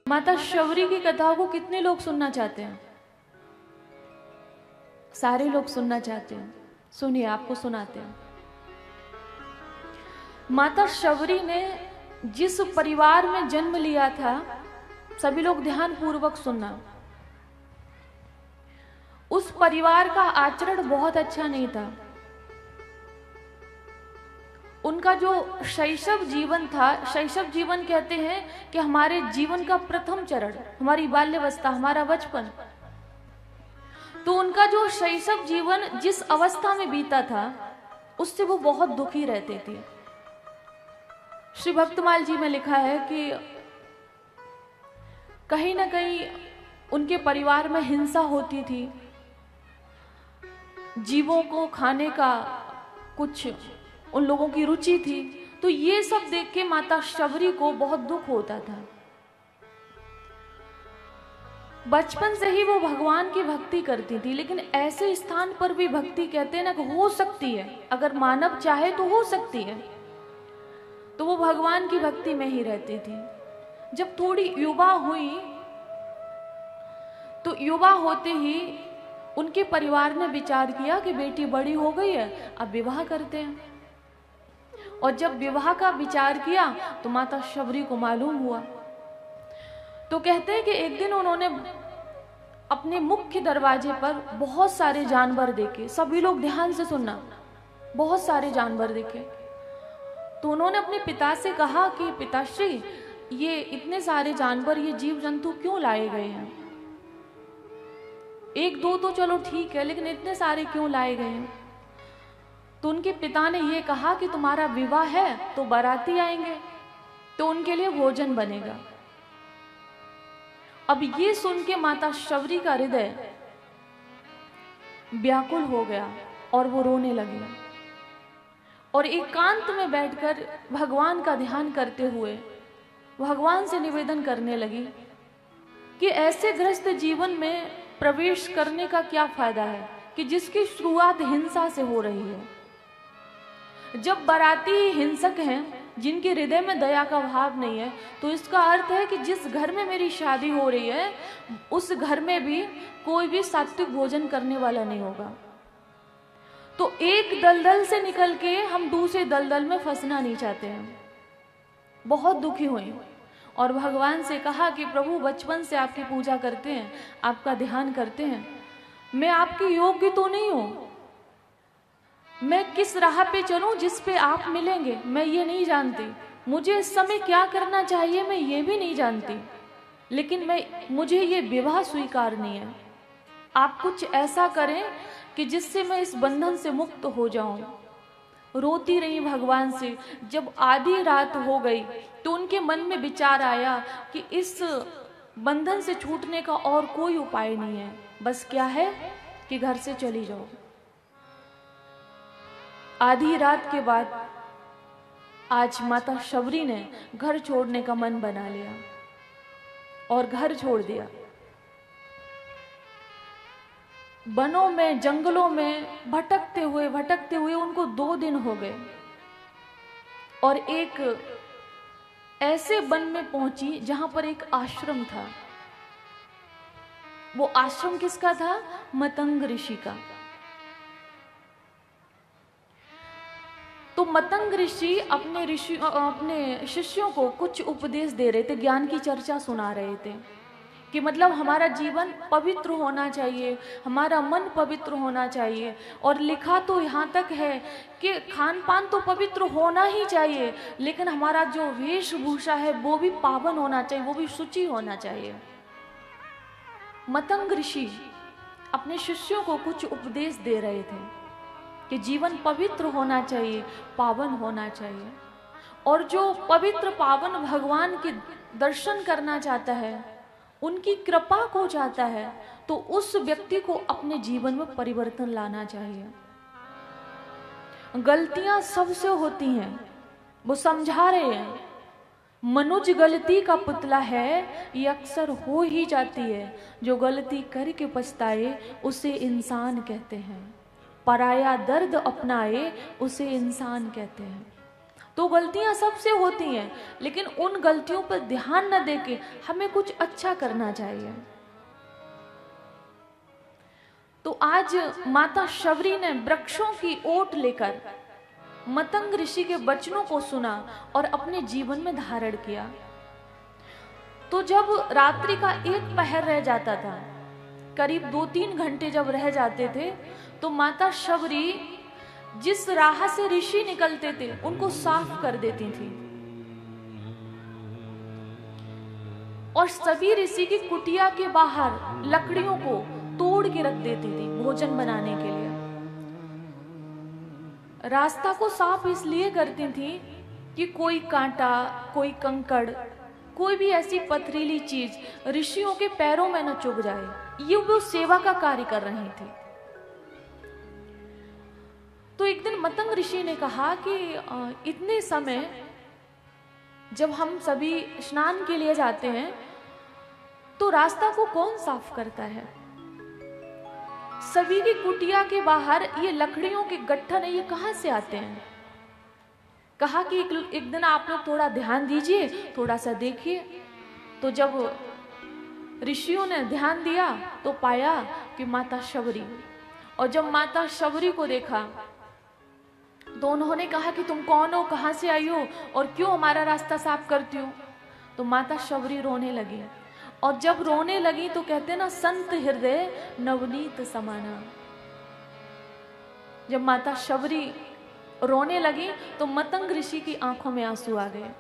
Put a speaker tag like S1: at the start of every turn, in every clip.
S1: माता शबरी की कथाओं को कितने लोग सुनना चाहते हैं? सारे लोग सुनना चाहते हैं। सुनिए, आपको सुनाते हैं। माता शबरी ने जिस परिवार में जन्म लिया था, सभी लोग ध्यान पूर्वक सुनना, उस परिवार का आचरण बहुत अच्छा नहीं था। उनका जो शैशव जीवन था, शैशव जीवन कहते हैं कि हमारे जीवन का प्रथम चरण, हमारी बाल्यावस्था, हमारा बचपन। तो उनका जो शैशव जीवन जिस अवस्था में बीता था, उससे वो बहुत दुखी रहते थे। श्री भक्तमाल जी में लिखा है कि कहीं ना कहीं उनके परिवार में हिंसा होती थी, जीवों को खाने का कुछ उन लोगों की रुचि थी। तो ये सब देख के माता शबरी को बहुत दुख होता था। बचपन से ही वो भगवान की भक्ति करती थी, लेकिन ऐसे स्थान पर भी भक्ति कहते हैं ना कि हो सकती है, अगर मानव चाहे तो हो सकती है। तो वो भगवान की भक्ति में ही रहती थी। जब थोड़ी युवा हुई तो युवा होते ही उनके परिवार ने विचार किया कि बेटी बड़ी हो गई है, अब विवाह करते हैं। और जब विवाह का विचार किया तो माता शबरी को मालूम हुआ। तो कहते हैं कि एक दिन उन्होंने अपने मुख्य दरवाजे पर बहुत सारे जानवर देखे। सभी लोग ध्यान से सुनना, बहुत सारे जानवर देखे। तो उन्होंने अपने पिता से कहा कि पिताश्री, ये इतने सारे जानवर, ये जीव जंतु क्यों लाए गए हैं? एक दो तो चलो ठीक है, लेकिन इतने सारे क्यों लाए गए हैं? तो उनके पिता ने ये कहा कि तुम्हारा विवाह है तो बाराती आएंगे, तो उनके लिए भोजन बनेगा। अब ये सुन के माता शबरी का हृदय व्याकुल हो गया और वो रोने लगी और एकांत में बैठकर भगवान का ध्यान करते हुए भगवान से निवेदन करने लगी कि ऐसे ग्रस्त जीवन में प्रवेश करने का क्या फायदा है कि जिसकी शुरुआत हिंसा से हो रही है। जब बाराती हिंसक हैं, जिनके हृदय में दया का भाव नहीं है, तो इसका अर्थ है कि जिस घर में मेरी शादी हो रही है, उस घर में भी कोई भी सात्विक भोजन करने वाला नहीं होगा। तो एक दलदल से निकल के हम दूसरे दलदल में फंसना नहीं चाहते हैं। बहुत दुखी हुई और भगवान से कहा कि प्रभु, बचपन से आपकी पूजा करते हैं, आपका ध्यान करते हैं, मैं आपकी योग्य तो नहीं हूं। मैं किस राह पे चलूं जिस पे आप मिलेंगे, मैं ये नहीं जानती। मुझे इस समय क्या करना चाहिए, मैं ये भी नहीं जानती। लेकिन मुझे ये विवाह स्वीकार नहीं है। आप कुछ ऐसा करें कि जिससे मैं इस बंधन से मुक्त हो जाऊं। रोती रही भगवान से। जब आधी रात हो गई तो उनके मन में विचार आया कि इस बंधन से छूटने का और कोई उपाय नहीं है, बस क्या है कि घर से चली जाओ। आधी रात के बाद आज माता शबरी ने घर छोड़ने का मन बना लिया और घर छोड़ दिया। वनों में, जंगलों में भटकते हुए उनको 2 दिन हो गए और एक ऐसे वन में पहुंची जहां पर एक आश्रम था। वो आश्रम किसका था? मतंग ऋषि का। तो मतंग ऋषि अपने शिष्यों को कुछ उपदेश दे रहे थे, ज्ञान की चर्चा सुना रहे थे कि मतलब हमारा जीवन पवित्र होना चाहिए, हमारा मन पवित्र होना चाहिए। और लिखा तो यहाँ तक है कि खान पान तो पवित्र होना ही चाहिए, लेकिन हमारा जो वेशभूषा है वो भी पावन होना चाहिए, वो भी शुचि होना चाहिए। मतंग ऋषि अपने शिष्यों को कुछ उपदेश दे रहे थे कि जीवन पवित्र होना चाहिए, पावन होना चाहिए। और जो पवित्र पावन भगवान के दर्शन करना चाहता है, उनकी कृपा को चाहता है, तो उस व्यक्ति को अपने जीवन में परिवर्तन लाना चाहिए। गलतियां सबसे होती हैं, वो समझा रहे हैं। मनुज गलती का पुतला है, ये अक्सर हो ही जाती है। जो गलती करके पछताए उसे इंसान कहते हैं, पराया दर्द अपनाए उसे इंसान कहते हैं। तो गलतियां सबसे होती हैं, लेकिन उन गलतियों पर ध्यान न देके हमें कुछ अच्छा करना चाहिए। तो आज माता शबरी ने वृक्षों की ओट लेकर मतंग ऋषि के वचनों को सुना और अपने जीवन में धारण किया। तो जब रात्रि का एक पहर रह जाता था, करीब 2-3 घंटे जब रह जाते थे, तो माता शबरी जिस राह से ऋषि निकलते थे उनको साफ कर देती थी और सभी ऋषि की कुटिया के बाहर लकड़ियों को तोड़ के रख देती थी भोजन बनाने के लिए। रास्ता को साफ इसलिए करती थी कि कोई कांटा, कोई कंकड़, कोई भी ऐसी पथरीली चीज ऋषियों के पैरों में न चुभ जाए। ये वो सेवा का कार्य कर रही थी। तो एक दिन मतंग ऋषि ने कहा कि इतने समय जब हम सभी स्नान के लिए जाते हैं तो रास्ता को कौन साफ करता है? सभी की कुटिया के बाहर ये लकड़ियों के गट्ठन ये कहां से आते हैं? कहा कि एक दिन आप लोग थोड़ा ध्यान दीजिए, थोड़ा सा देखिए। तो जब ऋषियों ने ध्यान दिया तो पाया कि माता शबरी, और जब माता शबरी को देखा तो उन्होंने कहा कि तुम कौन हो, कहां से आई हो और क्यों हमारा रास्ता साफ करती हो? तो माता शबरी रोने लगी, और जब रोने लगी तो कहते ना, संत हृदय नवनीत समाना। जब माता शबरी रोने लगी तो मतंग ऋषि की आंखों में आंसू आ गए।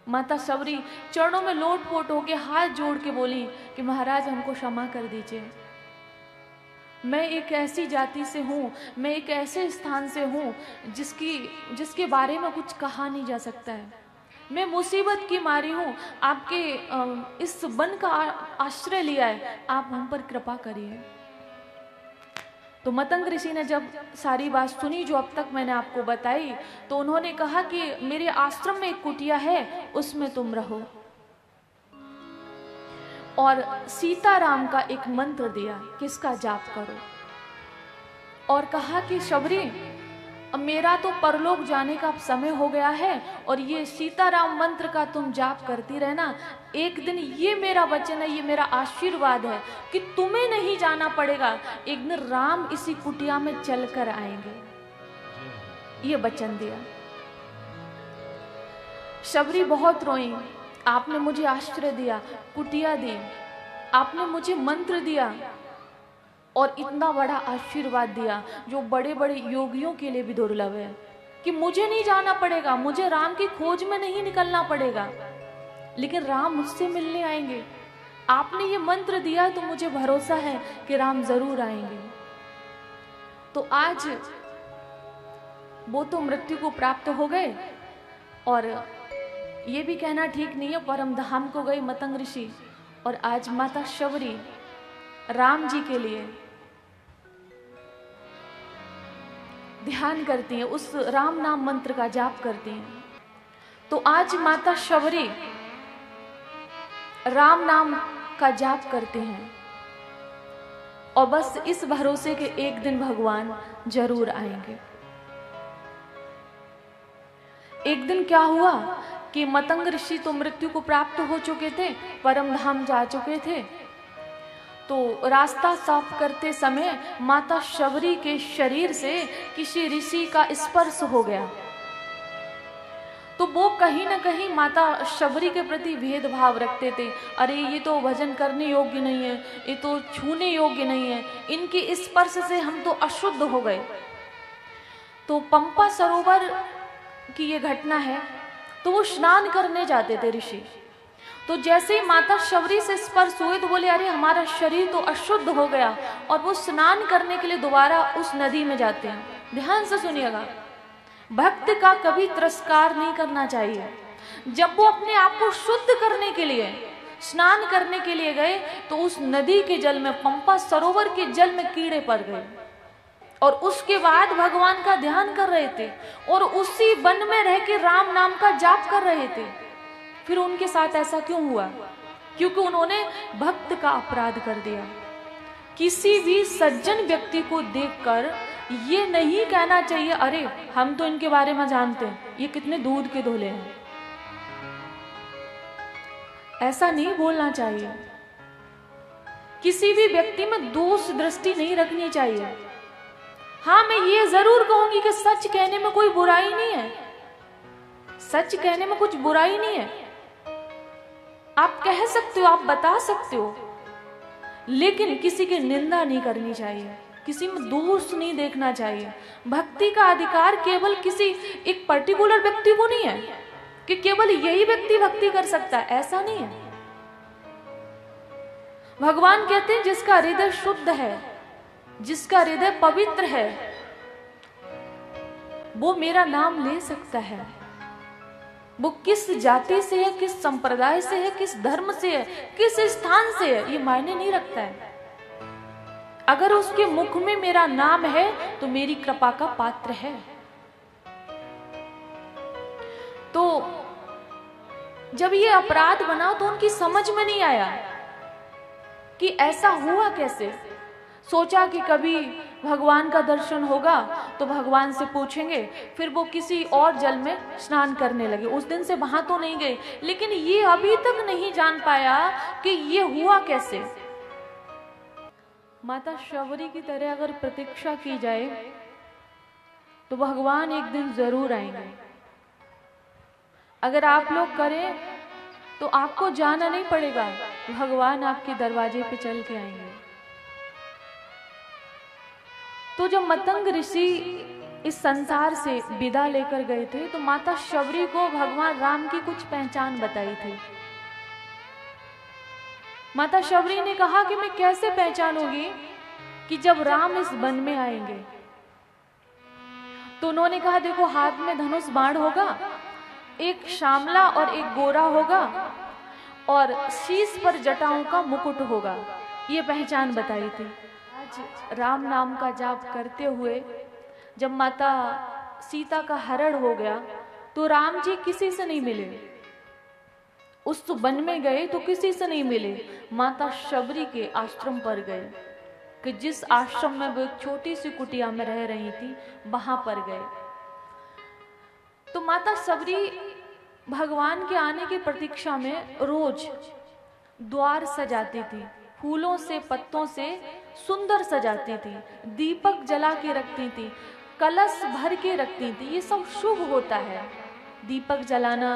S1: माता शबरी चरणों में लोट-पोट होके हाथ जोड़ के बोली कि महाराज हमको क्षमा कर दीजिए, मैं एक ऐसी जाति से हूँ, मैं एक ऐसे स्थान से हूँ जिसके बारे में कुछ कहा नहीं जा सकता है। मैं मुसीबत की मारी हूँ, आपके इस वन का आश्रय लिया है, आप हम पर कृपा करिए। तो मतंग ऋषि ने जब सारी बात सुनी जो अब तक मैंने आपको बताई, तो उन्होंने कहा कि मेरे आश्रम में एक कुटिया है, उसमें तुम रहो, और सीताराम का एक मंत्र दिया कि इसका जाप करो, और कहा कि शबरी अब मेरा तो परलोक जाने का समय हो गया है, और ये सीताराम मंत्र का तुम जाप करती रहना। एक दिन, ये मेरा वचन है, ये मेरा आशीर्वाद है कि तुम्हें नहीं जाना पड़ेगा, एक दिन राम इसी कुटिया में चलकर आएंगे। ये वचन दिया। शबरी बहुत रोई, आपने मुझे आश्रय दिया, कुटिया दी, आपने मुझे मंत्र दिया और इतना बड़ा आशीर्वाद दिया जो बड़े बड़े योगियों के लिए भी दुर्लभ है, कि मुझे नहीं जाना पड़ेगा, मुझे राम की खोज में नहीं निकलना पड़ेगा, लेकिन राम मुझसे मिलने आएंगे। आपने ये मंत्र दिया तो मुझे भरोसा है कि राम जरूर आएंगे। तो आज वो तो मृत्यु को प्राप्त हो गए, और ये भी कहना ठीक नहीं है, परम धाम को गए मतंग ऋषि, और आज माता शबरी राम जी के लिए ध्यान करती हैं, उस राम नाम मंत्र का जाप करती हैं। तो आज माता शबरी राम नाम का जाप करते हैं, और बस इस भरोसे के एक दिन भगवान जरूर आएंगे। एक दिन क्या हुआ कि मतंग ऋषि तो मृत्यु को प्राप्त हो चुके थे, परम धाम जा चुके थे। तो रास्ता साफ करते समय माता शबरी के शरीर से किसी ऋषि का स्पर्श हो गया। तो वो कहीं ना कहीं माता शबरी के प्रति भेदभाव रखते थे, अरे ये तो भजन करने योग्य नहीं है, ये तो छूने योग्य नहीं है, इनके स्पर्श से हम तो अशुद्ध हो गए। तो पंपा सरोवर की ये घटना है। तो वो स्नान करने जाते थे ऋषि, तो जैसे ही माता शबरी से स्पर्श हुए तो बोले अरे हमारा शरीर तो अशुद्ध हो गया, और वो स्नान करने के लिए दोबारा उस नदी में जाते हैं। ध्यान से सुनिएगा, भक्त का कभी तिरस्कार नहीं करना चाहिए। जब वो अपने आप को शुद्ध करने के लिए स्नान करने के लिए गए तो उस नदी के जल में, पंपा सरोवर के जल में कीड़े पड़ गए, और उसके बाद भगवान का ध्यान कर रहे थे और उसी वन में रह के राम नाम का जाप कर रहे थे। फिर उनके साथ ऐसा क्यों हुआ? क्योंकि उन्होंने भक्त का अपराध कर दिया। किसी भी सज्जन व्यक्ति को देखकर ये नहीं कहना चाहिए अरे हम तो इनके बारे में जानते हैं, ये कितने दूध के धोले हैं। ऐसा नहीं बोलना चाहिए। किसी भी व्यक्ति में दोष दृष्टि नहीं रखनी चाहिए। हाँ, मैं ये जरूर कहूंगी कि सच कहने में कोई बुराई नहीं है, सच कहने में कुछ बुराई नहीं है। आप कह सकते हो, आप बता सकते हो, लेकिन किसी की निंदा नहीं करनी चाहिए, किसी में दोष नहीं देखना चाहिए। भक्ति का अधिकार केवल किसी एक पर्टिकुलर व्यक्ति को नहीं है कि केवल यही व्यक्ति भक्ति कर सकता है, ऐसा नहीं है। भगवान कहते हैं जिसका हृदय शुद्ध है, जिसका हृदय पवित्र है, वो मेरा नाम ले सकता है। वो किस जाति से है, किस संप्रदाय से है, किस धर्म से है, किस स्थान से है, ये मायने नहीं रखता है। अगर उसके मुख में मेरा नाम है तो मेरी कृपा का पात्र है। तो जब ये अपराध बना तो उनकी समझ में नहीं आया कि ऐसा हुआ कैसे। सोचा कि कभी भगवान का दर्शन होगा तो भगवान से पूछेंगे, फिर वो किसी और जल में स्नान करने लगे। उस दिन से वहां तो नहीं गए, लेकिन ये अभी तक नहीं जान पाया कि ये हुआ कैसे। माता शबरी की तरह अगर प्रतीक्षा की जाए तो भगवान एक दिन जरूर आएंगे। अगर आप लोग करें तो आपको जाना नहीं पड़ेगा, भगवान आपके दरवाजे पे चल के आएंगे। तो जब मतंग ऋषि इस संसार से विदा लेकर गए थे तो माता शबरी को भगवान राम की कुछ पहचान बताई थी। माता शबरी ने कहा कि मैं कैसे पहचानूंगी कि जब राम इस वन में आएंगे। तो उन्होंने कहा देखो, हाथ में धनुष बाण होगा, एक श्यामला और एक गोरा होगा, और शीश पर जटाओं का मुकुट होगा। ये पहचान बताई थी। आज राम नाम का जाप करते हुए जब माता सीता का हरण हो गया तो राम जी किसी से नहीं मिले, उस वन में गए तो किसी से नहीं मिले, माता शबरी के आश्रम पर गए कि जिस आश्रम में वो एक छोटी सी कुटिया में रह रही थी वहां पर गए। तो माता शबरी भगवान के आने की प्रतीक्षा में रोज द्वार सजाती थी, फूलों से पत्तों से सुंदर सजाती थी, दीपक जला के रखती थी, कलश भर के रखती थी। ये सब शुभ होता है, दीपक जलाना,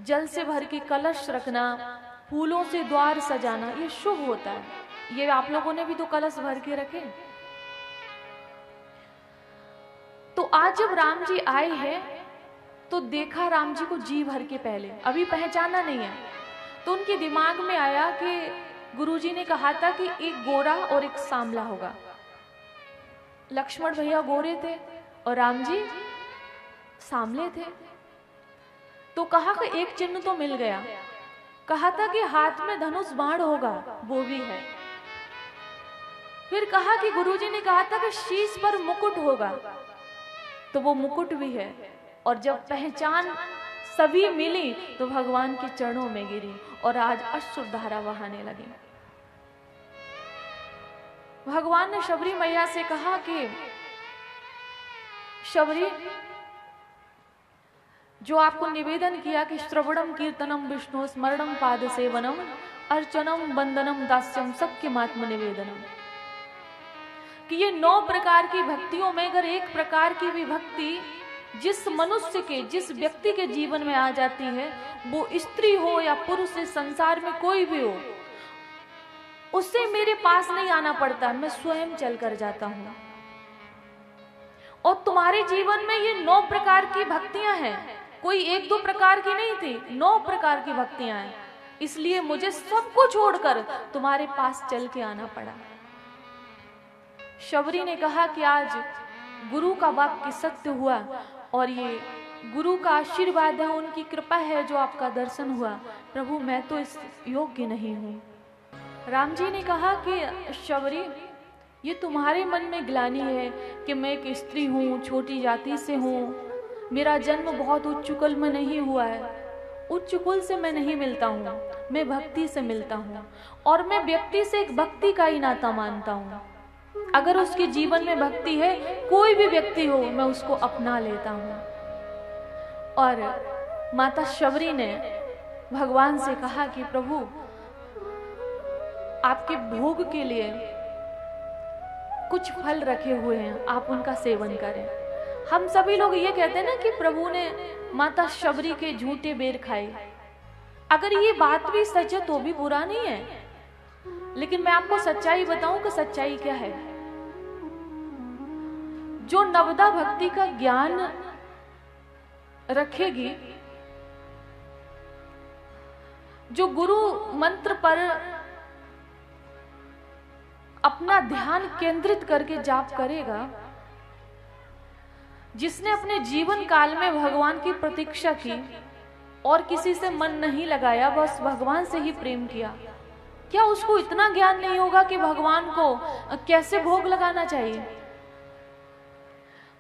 S1: जल से भर के कलश रखना, फूलों से द्वार सजाना, ये शुभ होता है। ये आप लोगों ने भी तो कलश भर के रखे। तो आज जब राम जी आए हैं तो देखा राम जी को जी भर के, पहले अभी पहचाना नहीं है। तो उनके दिमाग में आया कि गुरुजी ने कहा था कि एक गोरा और एक सांवला होगा। लक्ष्मण भैया गोरे थे और राम जी सांवले थे। तो कहा कि एक चिन्ह तो मिल गया। कहा था कि हाथ में धनुष बाण होगा, वो भी है। फिर कहा कि गुरुजी ने कहा था कि शीश पर मुकुट होगा, तो वो मुकुट भी है। और जब पहचान सभी मिली तो भगवान के चरणों में गिरी और आज अश्रुधारा बहाने लगी। भगवान ने शबरी मैया से कहा कि शबरी, जो आपको निवेदन किया कि श्रवणम कीर्तनम विष्णु स्मरणम पाद सेवनम अर्चनम वंदनम दास्यम सबके मात्म निवेदनम, कि ये 9 प्रकार की भक्तियों में अगर एक प्रकार की भी भक्ति जिस मनुष्य के, जिस व्यक्ति के जीवन में आ जाती है, वो स्त्री हो या पुरुष, इस संसार में कोई भी हो, उससे मेरे पास नहीं आना पड़ता, मैं स्वयं चल कर जाता हूं। और तुम्हारे जीवन में ये 9 प्रकार की भक्तियां हैं, कोई 1-2 प्रकार की नहीं थी, 9 प्रकार की भक्तियां हैं। इसलिए मुझे सबको छोड़कर तुम्हारे पास चल के आना पड़ा। शबरी ने कहा कि आज गुरु का वाक्य सत्य हुआ और ये गुरु का आशीर्वाद है, उनकी कृपा है जो आपका दर्शन हुआ। प्रभु, मैं तो इस योग्य नहीं हूँ। राम जी ने कहा कि शबरी, ये तुम्हारे मन में ग्लानि है कि मैं एक स्त्री हूँ, छोटी जाति से हूँ, मेरा जन्म बहुत उच्च कुल में नहीं हुआ है। उच्च कुल से मैं नहीं मिलता हूँ, मैं भक्ति से मिलता हूँ और मैं व्यक्ति से एक भक्ति का ही नाता मानता हूँ। अगर उसके जीवन में भक्ति है, कोई भी व्यक्ति हो, मैं उसको अपना लेता हूं। और माता शबरी ने भगवान से कहा कि प्रभु, आपके भोग के लिए कुछ फल रखे हुए हैं, आप उनका सेवन करें। हम सभी लोग ये कहते हैं ना कि प्रभु ने माता शबरी के झूठे बेर खाए। अगर ये बात भी सच है तो भी बुरा नहीं है, लेकिन मैं आपको सच्चाई बताऊं कि सच्चाई क्या है। जो नवदा भक्ति का ज्ञान रखेगी, जो गुरु मंत्र पर अपना ध्यान केंद्रित करके जाप करेगा, जिसने अपने जीवन काल में भगवान की प्रतीक्षा की और किसी से मन नहीं लगाया, बस भगवान से ही प्रेम किया, क्या उसको इतना ज्ञान नहीं होगा कि भगवान को कैसे भोग लगाना चाहिए?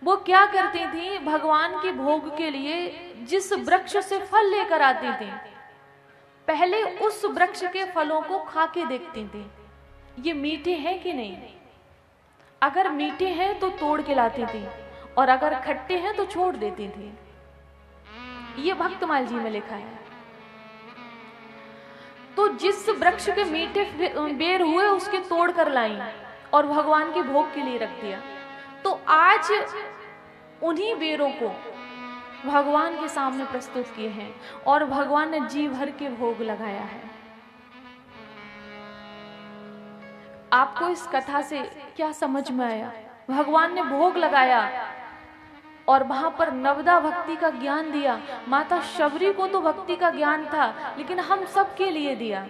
S1: वो क्या करती थी, भगवान के भोग के लिए जिस वृक्ष से फल लेकर आती थी, पहले उस वृक्ष के फलों को खा के देखती थी, ये मीठे हैं कि नहीं। अगर मीठे हैं तो तोड़ के लाती थी, और अगर खट्टे हैं तो छोड़ देती थी। ये भक्तमाल जी में लिखा है। तो जिस वृक्ष के मीठे बेर हुए उसके तोड़ कर लाई और भगवान के भोग के लिए रख दिया। तो आज उन्हीं बेरों को भगवान के सामने प्रस्तुत किए हैं और भगवान ने जी भर के भोग लगाया है। आपको इस कथा से क्या समझ में आया? भगवान ने भोग लगाया और वहां पर नवदा भक्ति का ज्ञान दिया। माता शबरी को तो भक्ति का ज्ञान था, लेकिन हम सब के लिए दिया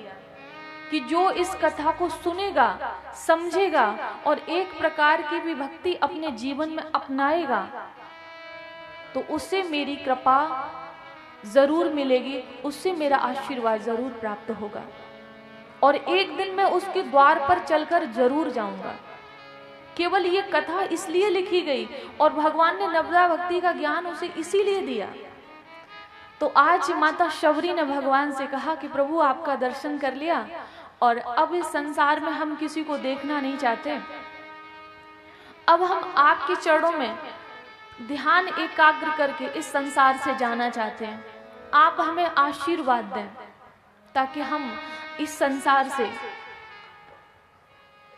S1: कि जो इस कथा को सुनेगा, समझेगा और एक प्रकार की भी भक्ति अपने जीवन में अपनाएगा, तो उससे मेरी कृपा जरूर मिलेगी, उससे मेरा आशीर्वाद जरूर प्राप्त होगा और एक दिन मैं उसके द्वार पर चलकर जरूर जाऊंगा। केवल ये कथा इसलिए लिखी गई और भगवान ने नवदा भक्ति का ज्ञान उसे इसीलिए दिया। तो आज माता शबरी ने भगवान से कहा कि प्रभु, आपका दर्शन कर लिया और अब इस संसार में हम किसी को देखना नहीं चाहते। अब हम आपके चरणों में ध्यान एकाग्र करके इस संसार से जाना चाहते हैं। आप हमें आशीर्वाद दें ताकि हम इस संसार से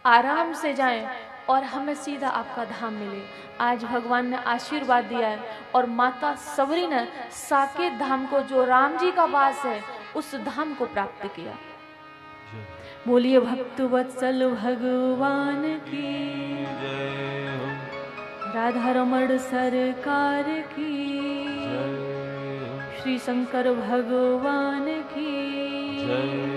S1: आराम से जाएं और हमें सीधा आपका धाम मिले। आज भगवान ने आशीर्वाद दिया है और माता शबरी ने साकेत धाम को, जो राम जी का वास है, उस धाम को प्राप्त किया। बोलिए भक्तवत्सल भगवान की, राधा रमण सरकार की, श्री शंकर भगवान की।